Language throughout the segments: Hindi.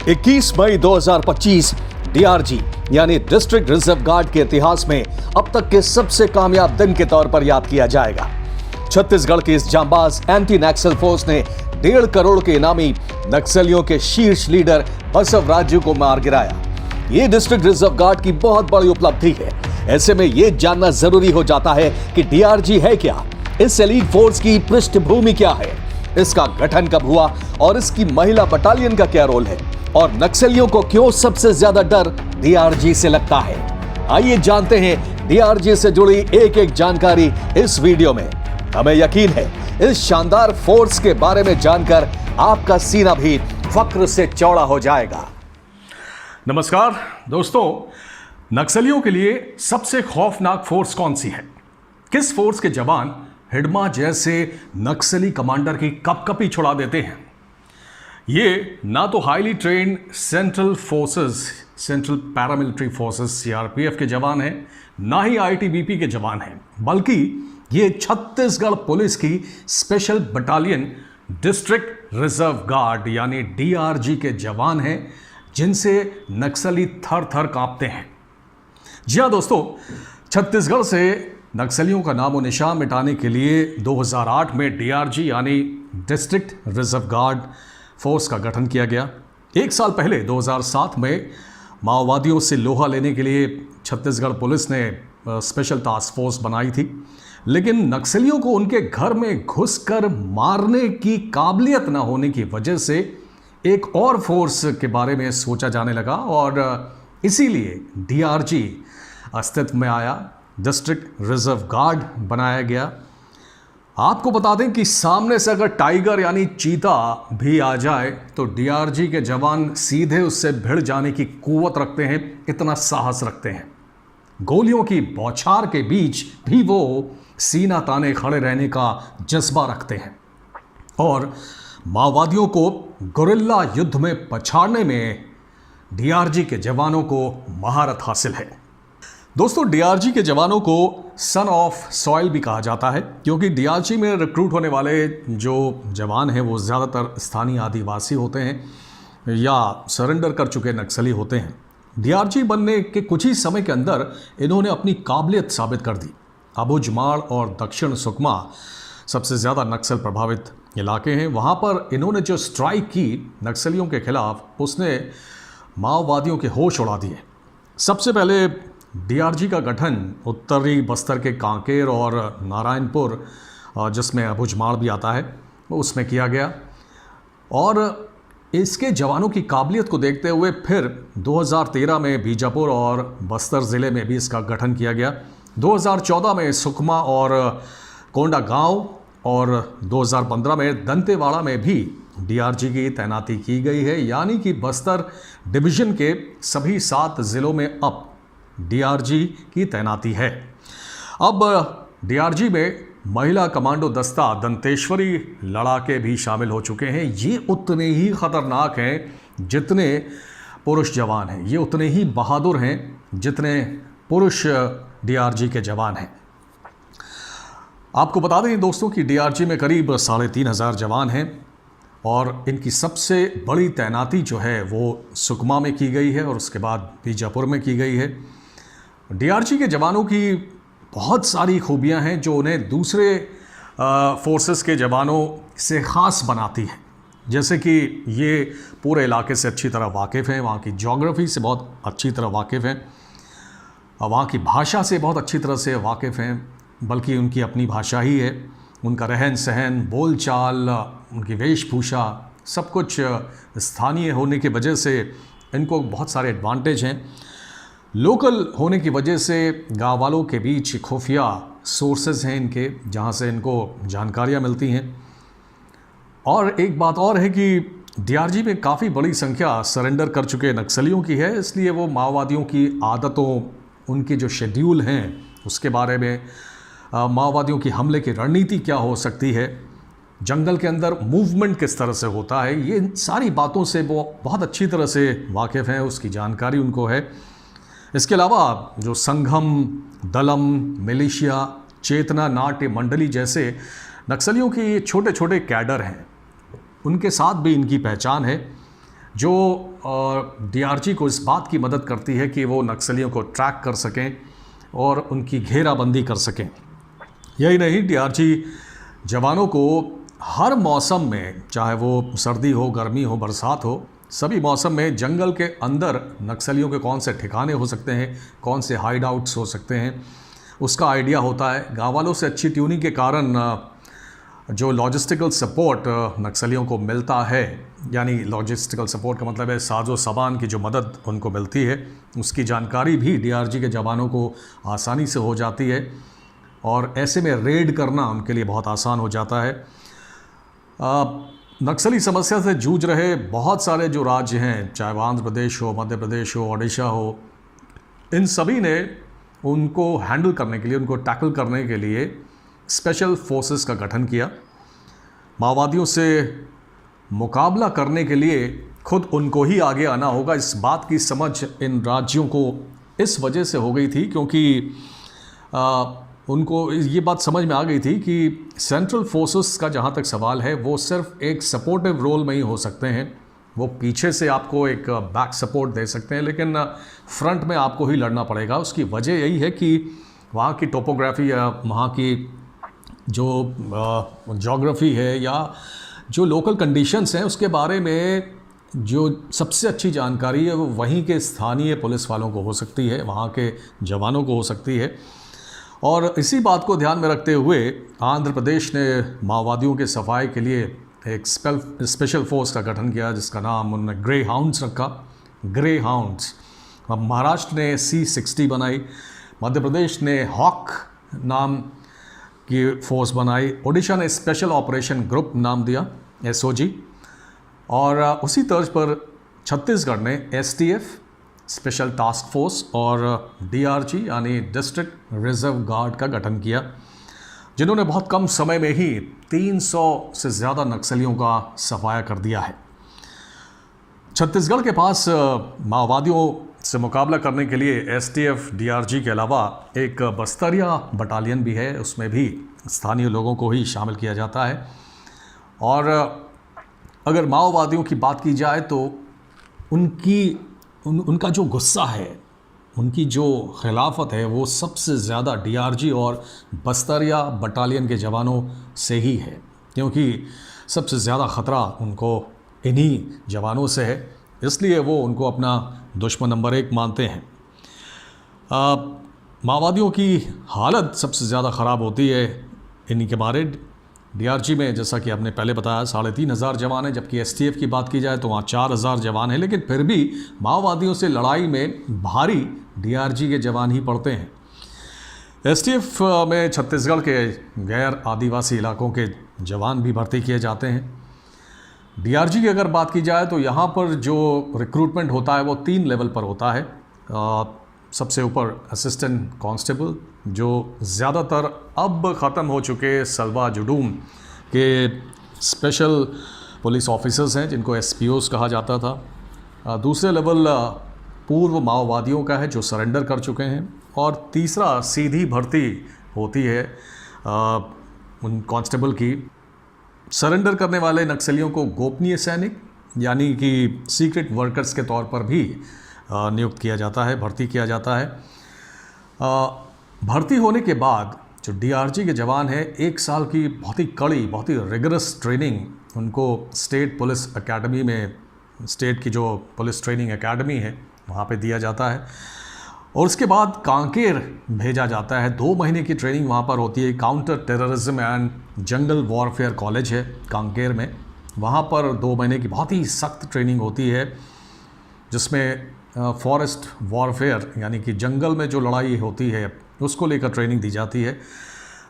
21 मई 2025 डीआरजी यानी डिस्ट्रिक्ट रिजर्व गार्ड के इतिहास में अब तक के सबसे कामयाब दिन के तौर पर याद किया जाएगा। छत्तीसगढ़ की इस जांबाज एंटी नक्सल फोर्स ने 1.5 करोड़ के इनामी नक्सलियों के शीर्ष लीडर बसव राजू को मार गिराया। ये डिस्ट्रिक्ट रिजर्व गार्ड की बहुत बड़ी उपलब्धि है। ऐसे में यह जानना जरूरी हो जाता है कि डीआरजी है क्या, इस एलीट फोर्स की पृष्ठभूमि क्या है, इसका गठन कब हुआ और इसकी महिला बटालियन का क्या रोल है और नक्सलियों को क्यों सबसे ज्यादा डर डीआरजी से लगता है। आइए जानते हैं डीआरजी से जुड़ी एक एक जानकारी इस वीडियो में। हमें यकीन है इस शानदार फोर्स के बारे में जानकर आपका सीना भी फक्र से चौड़ा हो जाएगा। नमस्कार दोस्तों, नक्सलियों के लिए सबसे खौफनाक फोर्स कौन सी है? किस फोर्स के जवान हिडमा जैसे नक्सली कमांडर की कपकपी छुड़ा देते हैं? ये ना तो highly trained central paramilitary forces CRPF के जवान हैं, ना ही आईटीबीपी के जवान हैं, बल्कि ये छत्तीसगढ़ पुलिस की special battalion district reserve guard यानी डीआरजी के जवान हैं, जिनसे नक्सली थर थर कांपते हैं। जी हाँ दोस्तों, छत्तीसगढ़ से नक्सलियों का नामो निशान मिटाने के लिए 2008 में डीआरजी यानी डिस्ट्रिक्ट रिजर्व गार्ड फोर्स का गठन किया गया। एक साल पहले 2007 में माओवादियों से लोहा लेने के लिए छत्तीसगढ़ पुलिस ने स्पेशल टास्क फोर्स बनाई थी, लेकिन नक्सलियों को उनके घर में घुसकर मारने की काबिलियत न होने की वजह से एक और फोर्स के बारे में सोचा जाने लगा और इसीलिए डीआरजी अस्तित्व में आया, डिस्ट्रिक्ट रिजर्व गार्ड बनाया गया। आपको बता दें कि सामने से अगर टाइगर यानी चीता भी आ जाए तो डीआरजी के जवान सीधे उससे भिड़ जाने की कुव्वत रखते हैं, इतना साहस रखते हैं। गोलियों की बौछार के बीच भी वो सीना ताने खड़े रहने का जज्बा रखते हैं और माओवादियों को गुरिल्ला युद्ध में पछाड़ने में डीआरजी के जवानों को महारत हासिल है। दोस्तों, डीआरजी के जवानों को सन ऑफ सॉइल भी कहा जाता है, क्योंकि डीआरजी में रिक्रूट होने वाले जो जवान हैं वो ज़्यादातर स्थानीय आदिवासी होते हैं या सरेंडर कर चुके नक्सली होते हैं। डीआरजी बनने के कुछ ही समय के अंदर इन्होंने अपनी काबिलियत साबित कर दी। अबुझमाड़ और दक्षिण सुकमा सबसे ज़्यादा नक्सल प्रभावित इलाके हैं। वहाँ पर इन्होंने जो स्ट्राइक की नक्सलियों के खिलाफ, उसने माओवादियों के होश उड़ा दिए। सबसे पहले डीआरजी का गठन उत्तरी बस्तर के कांकेर और नारायणपुर, जिसमें अबुझमाड़ भी आता है, उसमें किया गया और इसके जवानों की काबिलियत को देखते हुए फिर 2013 में बीजापुर और बस्तर ज़िले में भी इसका गठन किया गया। 2014 में सुकमा और कोंडागांव और 2015 में दंतेवाड़ा में भी डीआरजी की तैनाती की गई है, यानी कि बस्तर डिवीज़न के सभी 7 ज़िलों में अब डीआरजी की तैनाती है। अब डीआरजी में महिला कमांडो दस्ता दंतेश्वरी लड़ाके भी शामिल हो चुके हैं। ये उतने ही खतरनाक हैं जितने पुरुष जवान हैं, ये उतने ही बहादुर हैं जितने पुरुष डीआरजी के जवान हैं। आपको बता दें दोस्तों कि डीआरजी में करीब 3,500 जवान हैं और इनकी सबसे बड़ी तैनाती जो है वो सुकमा में की गई है और उसके बाद बीजापुर में की गई है। डीआरजी के जवानों की बहुत सारी खूबियां हैं जो उन्हें दूसरे फोर्सेस के जवानों से ख़ास बनाती हैं, जैसे कि ये पूरे इलाके से अच्छी तरह वाकिफ़ हैं, वहाँ की ज्योग्राफी से बहुत अच्छी तरह वाकिफ़ हैं, वहाँ की भाषा से बहुत अच्छी तरह से वाकिफ़ हैं, बल्कि उनकी अपनी भाषा ही है। उनका रहन सहन, बोल चाल, उनकी वेशभूषा, सब कुछ स्थानीय होने की वजह से इनको बहुत सारे एडवांटेज हैं। लोकल होने की वजह से गाँव वालों के बीच खुफिया सोर्सेज हैं इनके, जहाँ से इनको जानकारियाँ मिलती हैं। और एक बात और है कि डीआरजी में काफ़ी बड़ी संख्या सरेंडर कर चुके नक्सलियों की है, इसलिए वो माओवादियों की आदतों, उनके जो शेड्यूल हैं उसके बारे में, माओवादियों की हमले की रणनीति क्या हो सकती है, जंगल के अंदर मूवमेंट किस तरह से होता है, ये सारी बातों से वो बहुत अच्छी तरह से वाकिफ़ हैं, उसकी जानकारी उनको है। इसके अलावा जो संघम, दलम, मिलिशिया, चेतना नाट्य मंडली जैसे नक्सलियों के छोटे छोटे कैडर हैं, उनके साथ भी इनकी पहचान है, जो डीआरजी को इस बात की मदद करती है कि वो नक्सलियों को ट्रैक कर सकें और उनकी घेराबंदी कर सकें। यही नहीं, डीआरजी जवानों को हर मौसम में, चाहे वो सर्दी हो, गर्मी हो, बरसात हो, सभी मौसम में जंगल के अंदर नक्सलियों के कौन से ठिकाने हो सकते हैं, कौन से हाइड आउट्स हो सकते हैं, उसका आइडिया होता है। गाँव वालों से अच्छी ट्यूनिंग के कारण जो लॉजिस्टिकल सपोर्ट नक्सलियों को मिलता है, यानी लॉजिस्टिकल सपोर्ट का मतलब है साजो सामान की जो मदद उनको मिलती है, उसकी जानकारी भी डीआरजी के जवानों को आसानी से हो जाती है और ऐसे में रेड करना उनके लिए बहुत आसान हो जाता है। नक्सली समस्या से जूझ रहे बहुत सारे जो राज्य हैं, चाहे वो आंध्र प्रदेश हो, मध्य प्रदेश हो, ओडिशा हो, इन सभी ने उनको हैंडल करने के लिए, उनको टैकल करने के लिए स्पेशल फोर्सेस का गठन किया। माओवादियों से मुकाबला करने के लिए खुद उनको ही आगे आना होगा। इस बात की समझ इन राज्यों को इस वजह से हो गई थी क्योंकि उनको ये बात समझ में आ गई थी कि सेंट्रल फोर्सेस का जहाँ तक सवाल है, वो सिर्फ एक सपोर्टिव रोल में ही हो सकते हैं। वो पीछे से आपको एक बैक सपोर्ट दे सकते हैं, लेकिन फ्रंट में आपको ही लड़ना पड़ेगा। उसकी वजह यही है कि वहाँ की टोपोग्राफी या वहाँ की जो ज्योग्राफी है या जो लोकल कंडीशंस हैं, उसके बारे में जो सबसे अच्छी जानकारी है वो वहीं के स्थानीय पुलिस वालों को हो सकती है, वहाँ के जवानों को हो सकती है। और इसी बात को ध्यान में रखते हुए आंध्र प्रदेश ने माओवादियों के सफाई के लिए एक स्पेशल फोर्स का गठन किया, जिसका नाम उन्होंने ग्रे हाउंड्स रखा, ग्रे हाउंड्स। अब महाराष्ट्र ने C60 बनाई, मध्य प्रदेश ने हॉक नाम की फोर्स बनाई, ओडिशा ने स्पेशल ऑपरेशन ग्रुप नाम दिया, SOG, और उसी तर्ज पर छत्तीसगढ़ ने STF स्पेशल टास्क फोर्स और DRG यानी डिस्ट्रिक्ट रिजर्व गार्ड का गठन किया, जिन्होंने बहुत कम समय में ही 300 से ज़्यादा नक्सलियों का सफाया कर दिया है। छत्तीसगढ़ के पास माओवादियों से मुकाबला करने के लिए STF DRG के अलावा एक बस्तरिया बटालियन भी है, उसमें भी स्थानीय लोगों को ही शामिल किया जाता है। और अगर माओवादियों की बात की जाए तो उनका जो गुस्सा है, उनकी जो खिलाफत है, वो सबसे ज़्यादा DRG और बस्तरिया बटालियन के जवानों से ही है, क्योंकि सबसे ज़्यादा ख़तरा उनको इन्हीं जवानों से है, इसलिए वो उनको अपना दुश्मन नंबर 1 मानते हैं। माओवादियों की हालत सबसे ज़्यादा ख़राब होती है इन्हीं के मारे। DRG में जैसा कि आपने पहले बताया 3,500 जवान हैं, जबकि STF की बात की जाए तो वहाँ 4,000 जवान हैं, लेकिन फिर भी माओवादियों से लड़ाई में भारी DRG के जवान ही पड़ते हैं। STF में छत्तीसगढ़ के गैर आदिवासी इलाकों के जवान भी भर्ती किए जाते हैं। DRG की अगर बात की जाए तो यहाँ पर जो रिक्रूटमेंट होता है वो 3 लेवल पर होता है। सबसे ऊपर असिस्टेंट कांस्टेबल, जो ज़्यादातर अब ख़त्म हो चुके सलवा जुडूम के स्पेशल पुलिस ऑफिसर्स हैं, जिनको SPOs कहा जाता था। दूसरे लेवल पूर्व माओवादियों का है जो सरेंडर कर चुके हैं, और तीसरा सीधी भर्ती होती है उन कांस्टेबल की। सरेंडर करने वाले नक्सलियों को गोपनीय सैनिक यानी कि सीक्रेट वर्कर्स के तौर पर भी नियुक्त किया जाता है, भर्ती किया जाता है। भर्ती होने के बाद जो DRG के जवान हैं, 1 साल की बहुत ही कड़ी, बहुत ही रिगरस ट्रेनिंग उनको स्टेट पुलिस एकेडमी में, स्टेट की जो पुलिस ट्रेनिंग एकेडमी है वहाँ पे दिया जाता है, और उसके बाद कांकेर भेजा जाता है। 2 महीने की ट्रेनिंग वहाँ पर होती है। Counter terrorism and jungle warfare college है कांकेर में, वहाँ पर 2 महीने की बहुत ही सख्त ट्रेनिंग होती है, जिसमें फॉरेस्ट वॉरफेयर यानी कि जंगल में जो लड़ाई होती है उसको लेकर ट्रेनिंग दी जाती है।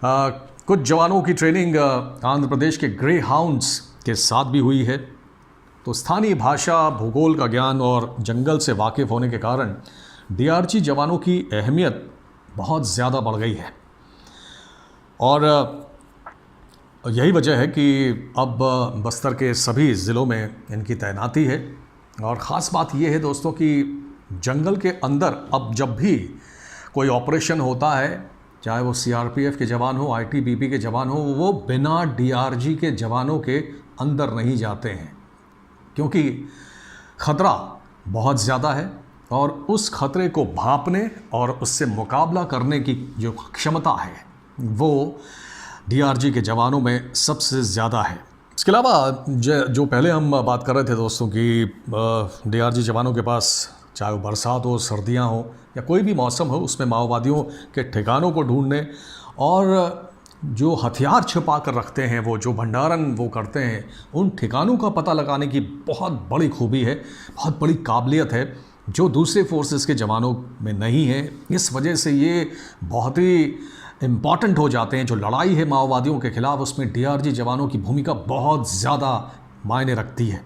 कुछ जवानों की ट्रेनिंग आंध्र प्रदेश के ग्रे हाउंड्स के साथ भी हुई है। तो स्थानीय भाषा, भूगोल का ज्ञान और जंगल से वाकिफ़ होने के कारण DRG जवानों की अहमियत बहुत ज़्यादा बढ़ गई है, और यही वजह है कि अब बस्तर के सभी ज़िलों में इनकी तैनाती है। और ख़ास बात यह है दोस्तों कि जंगल के अंदर अब जब भी कोई ऑपरेशन होता है, चाहे वो CRPF के जवान हो, ITBP के जवान हो, वो बिना DRG के जवानों के अंदर नहीं जाते हैं, क्योंकि ख़तरा बहुत ज़्यादा है और उस खतरे को भांपने और उससे मुकाबला करने की जो क्षमता है वो डीआरजी के जवानों में सबसे ज़्यादा है। इसके अलावा जो पहले हम बात कर रहे थे दोस्तों कि डीआरजी जवानों के पास चाहे वो बरसात हो, सर्दियां हो या कोई भी मौसम हो, उसमें माओवादियों के ठिकानों को ढूंढने और जो हथियार छिपा कर रखते हैं, वो जो भंडारण वो करते हैं, उन ठिकानों का पता लगाने की बहुत बड़ी खूबी है, बहुत बड़ी काबिलियत है जो दूसरे फोर्सेस के जवानों में नहीं है। इस वजह से ये बहुत ही इम्पॉर्टेंट हो जाते हैं। जो लड़ाई है माओवादियों के ख़िलाफ़, उसमें डीआरजी जवानों की भूमिका बहुत ज़्यादा मायने रखती है।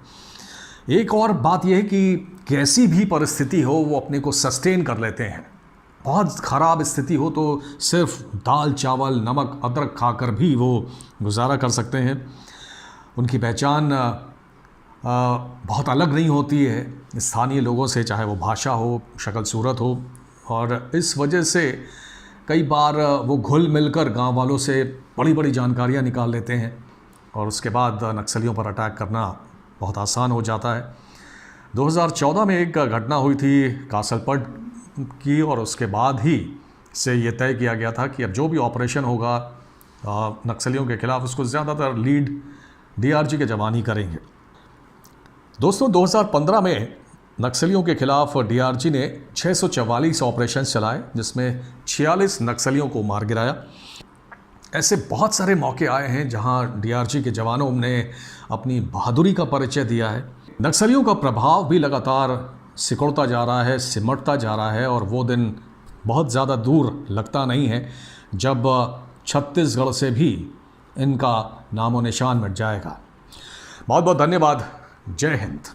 एक और बात यह है कि कैसी भी परिस्थिति हो वो अपने को सस्टेन कर लेते हैं। बहुत ख़राब स्थिति हो तो सिर्फ दाल चावल नमक अदरक खाकर भी वो गुजारा कर सकते हैं। उनकी पहचान बहुत अलग नहीं होती है स्थानीय लोगों से, चाहे वो भाषा हो, शक्ल सूरत हो, और इस वजह से कई बार वो घुल मिलकर गांव वालों से बड़ी बड़ी जानकारियां निकाल लेते हैं और उसके बाद नक्सलियों पर अटैक करना बहुत आसान हो जाता है। 2014 में एक घटना हुई थी कासलपट की और उसके बाद ही से ये तय किया गया था कि अब जो भी ऑपरेशन होगा नक्सलियों के खिलाफ, उसको ज़्यादातर लीड डीआरजी के जवान ही करेंगे। दोस्तों 2015 में नक्सलियों के खिलाफ डीआरजी ने 644 ऑपरेशन चलाए, जिसमें 46 नक्सलियों को मार गिराया। ऐसे बहुत सारे मौके आए हैं जहां डीआरजी के जवानों ने अपनी बहादुरी का परिचय दिया है। नक्सलियों का प्रभाव भी लगातार सिकुड़ता जा रहा है, सिमटता जा रहा है, और वो दिन बहुत ज़्यादा दूर लगता नहीं है जब छत्तीसगढ़ से भी इनका नामो निशान मिट जाएगा। बहुत बहुत धन्यवाद। जय हिंद।